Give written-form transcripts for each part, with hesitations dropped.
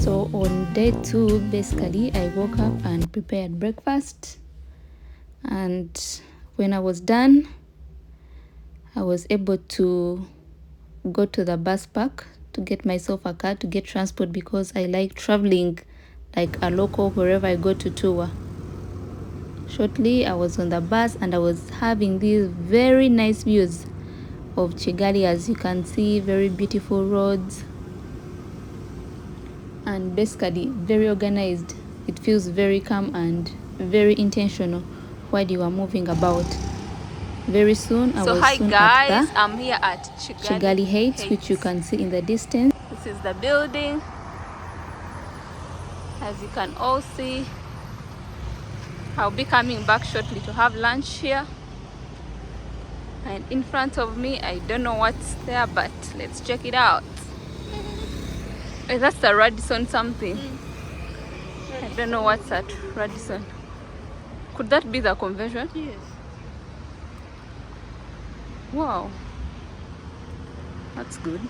So on day 2, basically, I woke up and prepared breakfast. And when I was done, I was able to go to the bus park to get myself a car to get transport, because I like traveling like a local wherever I go to tour. Shortly, I was on the bus and I was having these very nice views of Kigali. As you can see, very beautiful roads and basically very organized. It feels very calm and very intentional while you are moving about. Very soon, I was soon at the I'm here at Kigali Heights, which you can see in the distance. This is the building. As you can all see, I'll be coming back shortly to have lunch here. And in front of me, I don't know what's there, but let's check it out. That's the Radisson something. I don't know what's at Radisson. Could that be the convention? Yes. Wow. That's good.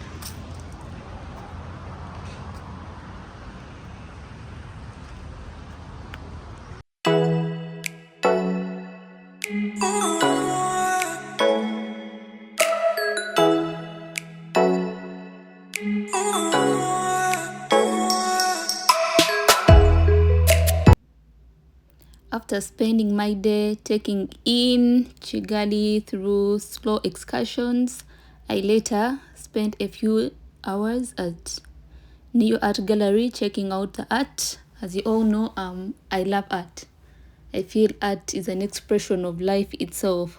After spending my day taking in Kigali through slow excursions, I later spent a few hours at New Art Gallery checking out the art. As you all know, I love art. I feel art is an expression of life itself.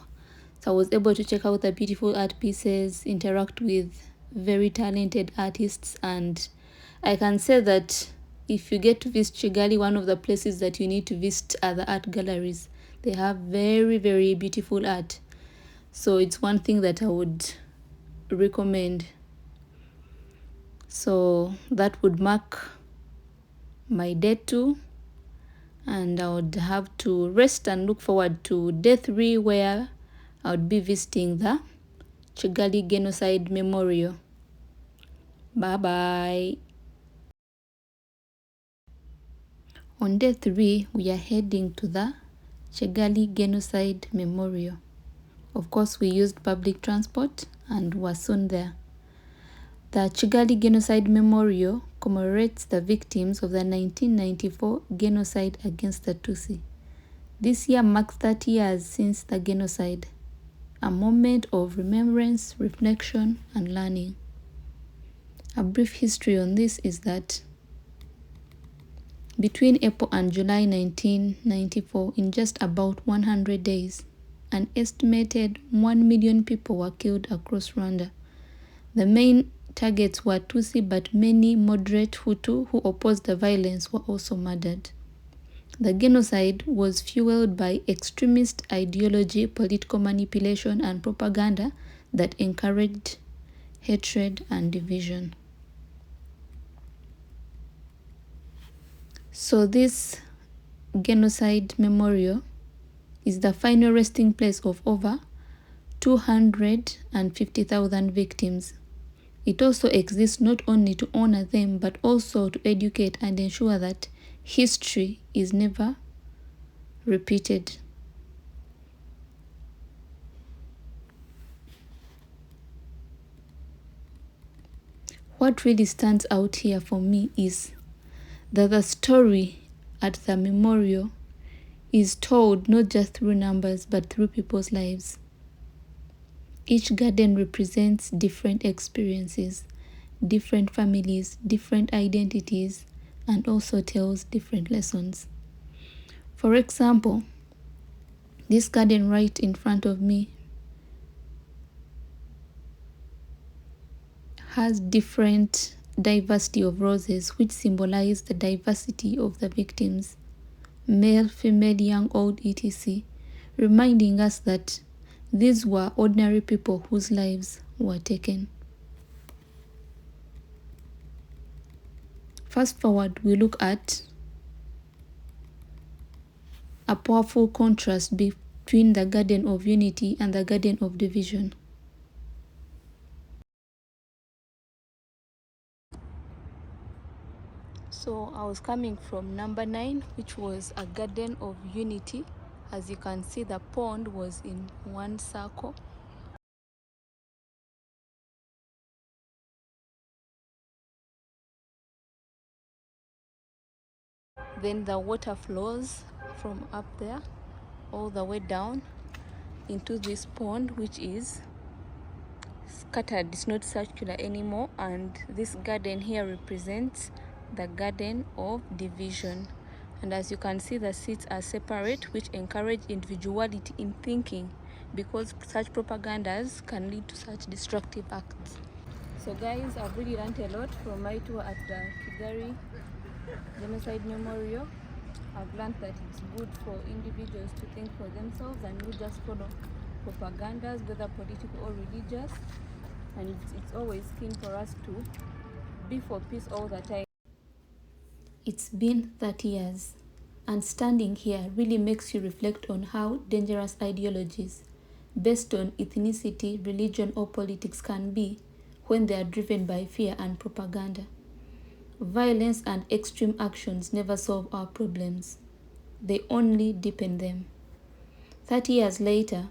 So I was able to check out the beautiful art pieces, interact with very talented artists, and I can say that if you get to visit Kigali, one of the places that you need to visit are the art galleries. They have very, very beautiful art. So it's one thing that I would recommend. So that would mark my day 2. And I would have to rest and look forward to day 3, where I would be visiting the Kigali Genocide Memorial. Bye-bye. On day 3, we are heading to the Kigali Genocide Memorial. Of course, we used public transport and were soon there. The Kigali Genocide Memorial commemorates the victims of the 1994 genocide against the Tutsi. This year marks 30 years since the genocide, a moment of remembrance, reflection, and learning. A brief history on this is that between April and July 1994, in just about 100 days, an estimated 1 million people were killed across Rwanda. The main targets were Tutsi, but many moderate Hutu who opposed the violence were also murdered. The genocide was fueled by extremist ideology, political manipulation, and propaganda that encouraged hatred and division. So this genocide memorial is the final resting place of over 250,000 victims. It also exists not only to honor them, but also to educate and ensure that history is never repeated. What really stands out here for me is that the story at the memorial is told not just through numbers, but through people's lives. Each garden represents different experiences, different families, different identities, and also tells different lessons. For example, this garden right in front of me has different diversity of roses, which symbolize the diversity of the victims, male, female, young, old, etc., reminding us that these were ordinary people whose lives were taken. Fast forward, we look at a powerful contrast between the Garden of Unity and the Garden of Division. So I was coming from number 9, which was a garden of unity. As you can see, the pond was in one circle. Then the water flows from up there all the way down into this pond, which is scattered. It's not circular anymore, and this garden here represents the garden of division. And as you can see, the seats are separate, which encourage individuality in thinking, because such propagandas can lead to such destructive acts. So guys, I've really learned a lot from my tour at the Kigali Genocide Memorial. I've learned that it's good for individuals to think for themselves and not just follow propagandas, whether political or religious. And it's always keen for us to be for peace all the time. It's been 30 years, and standing here really makes you reflect on how dangerous ideologies based on ethnicity, religion, or politics can be when they are driven by fear and propaganda. Violence and extreme actions never solve our problems, they only deepen them. 30 years later,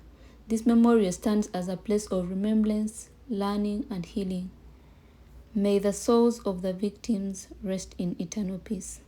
this memorial stands as a place of remembrance, learning, and healing. May the souls of the victims rest in eternal peace.